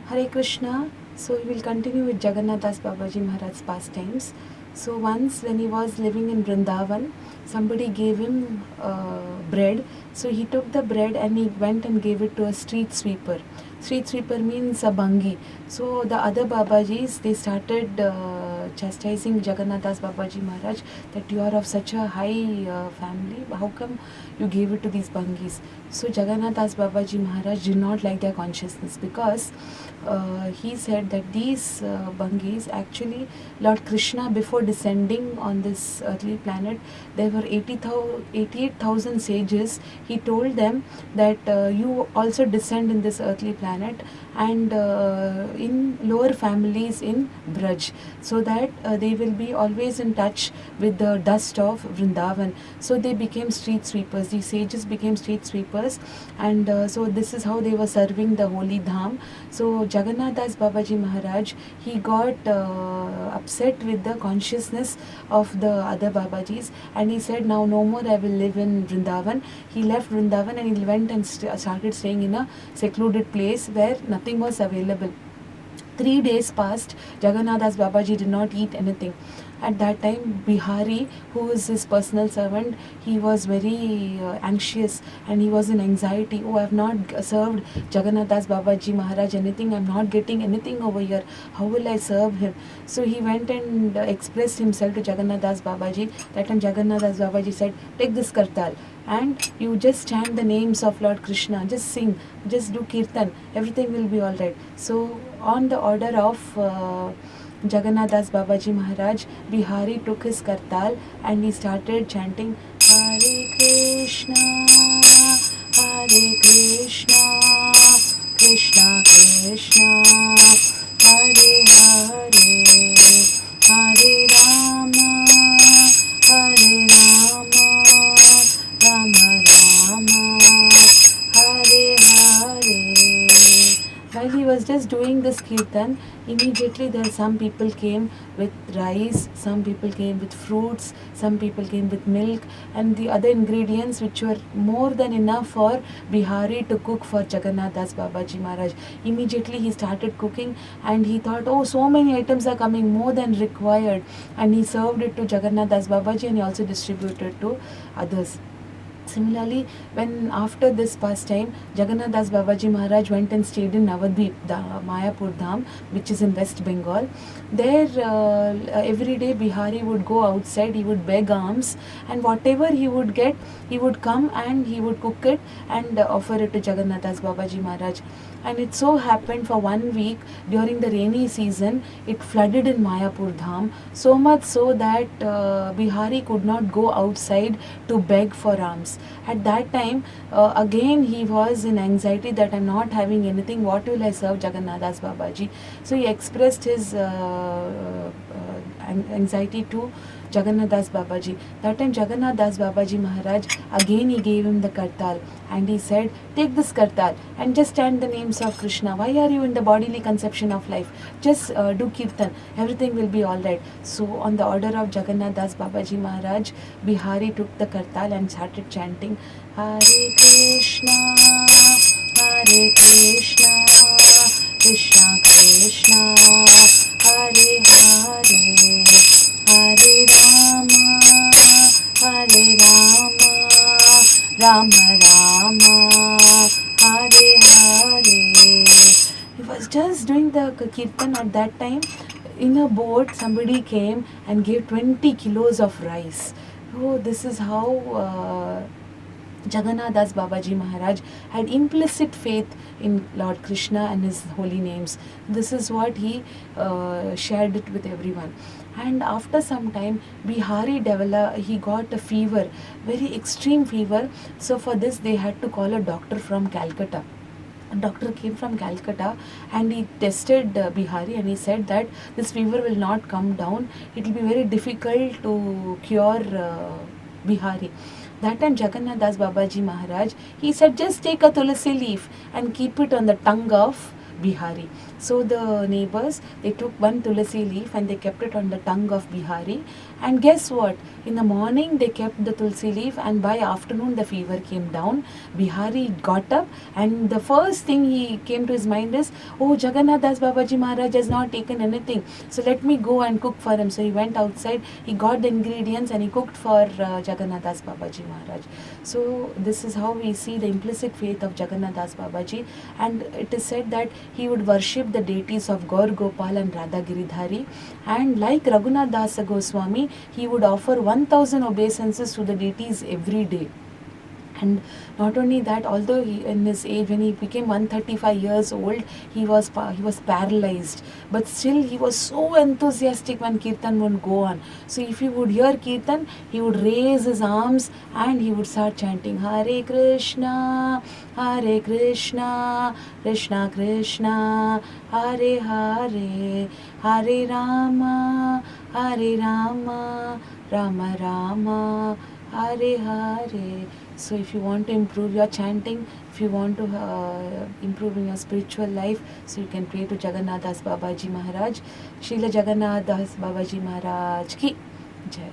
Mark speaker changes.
Speaker 1: Hare Krishna. So we will continue with Jagannath Das Babaji Maharaj's pastimes. So once when he was living in Vrindavan, somebody gave him bread. So he took the bread and he went and gave it to a street sweeper. Street sweeper means a bangi. So the other Babajis, they started chastising Jagannath Das Babaji Maharaj that you are of such a high family. How come you gave it to these bangis? So Jagannath Das Babaji Maharaj did not like their consciousness because he said that these bangis, actually Lord Krishna, before descending on this earthly planet, there were 88,000 sages. He told them that you also descend in this earthly planet and in lower families in Braj, so that they will be always in touch with the dust of Vrindavan. So they became street sweepers. These sages became street sweepers, and so this is how they were serving the holy dham. So Jagannath Das Babaji Maharaj, he got upset with the consciousness of the other Babajis, and he said, now no more I will live in Vrindavan. He left Vrindavan and he went and started staying in a secluded place where nothing was available. 3 days passed. Jagannath Das Babaji did not eat anything. At that time, Bihari, who is his personal servant, he was very anxious and he was in anxiety. Oh, I have not served Jagannath Das Babaji Maharaj anything. I am not getting anything over here. How will I serve him? So he went and expressed himself to Jagannath Das Babaji. That time Jagannath Das Babaji said, take this kartal and you just chant the names of Lord Krishna. Just sing, just do kirtan. Everything will be alright. So on the order of Jagannath Das Babaji Maharaj, Bihari took his kartal and he started chanting Hare Krishna, Hare Krishna, Krishna Krishna, Hare Hare, Hare Rama, Hare Rama, Rama Rama, Hare Hare. While he was just doing this kirtan, immediately there some people came with rice, some people came with fruits, some people came with milk and the other ingredients which were more than enough for Bihari to cook for Jagannath Das Babaji Maharaj. Immediately he started cooking and he thought, oh, so many items are coming, more than required, and he served it to Jagannath Das Babaji and he also distributed to others. Similarly, when after this pastime, Jagannath Das Babaji Maharaj went and stayed in Navadvip, the Mayapur Dham, which is in West Bengal. There, every day Bihari would go outside, he would beg alms, and whatever he would get, he would come and he would cook it and offer it to Jagannath Das Babaji Maharaj. And it so happened for 1 week during the rainy season, it flooded in Mayapur Dham, so much so that Bihari could not go outside to beg for alms. At that time, again he was in anxiety that I'm not having anything, what will I serve Jagannath Das Babaji? So he expressed his anxiety to Jagannath Das Babaji. That time Jagannath Das Babaji Maharaj, again he gave him the kartal and he said, take this kartal and just chant the names of Krishna. Why are you in the bodily conception of life? Just do kirtan, everything will be alright. So on the order of Jagannath Das Babaji Maharaj, Bihari took the kartal and started chanting Hare Krishna, Hare Krishna, Krishna Krishna, Hare Hare, Hare Rama, Hare Rama, Rama Rama, Hare Hare. He was just doing the kirtan at that time. In a boat, somebody came and gave 20 kilos of rice. Oh, this is how Jagannath Das Babaji Maharaj had implicit faith in Lord Krishna and his holy names. This is what he shared it with everyone. And after some time, Bihari he got a fever, very extreme fever. So for this, they had to call a doctor from Calcutta. A doctor came from Calcutta and he tested Bihari and he said that this fever will not come down. It will be very difficult to cure Bihari. That time Jagannath Das Babaji Maharaj, he said just take a tulsi leaf and keep it on the tongue of Bihari. So the neighbors, they took one tulsi leaf and they kept it on the tongue of Bihari. And guess what? In the morning they kept the tulsi leaf, and by afternoon the fever came down. Bihari got up, and the first thing he came to his mind is, oh, Jagannath Das Babaji Maharaj has not taken anything, so let me go and cook for him. So he went outside, he got the ingredients and he cooked for Jagannath Das Babaji Maharaj. So this is how we see the implicit faith of Jagannath Das Babaji, and it is said that he would worship the deities of Gaur Gopal and Radha Giridhari, and like Raghunath Dasa Goswami, he would offer 1000 obeisances to the deities every day. And not only that, although he, in his age, when he became 135 years old, he was paralyzed, but still he was so enthusiastic when kirtan would go on. So if he would hear kirtan, he would raise his arms and he would start chanting Hare Krishna, Krishna Krishna, Hare Hare, Hare Rama, Rama Rama, Hare Hare. So if you want to improve your chanting, if you want to improve in your spiritual life, so you can pray to Jagannath Das Babaji Maharaj. Srila Jagannath Das Babaji Maharaj ki Jai.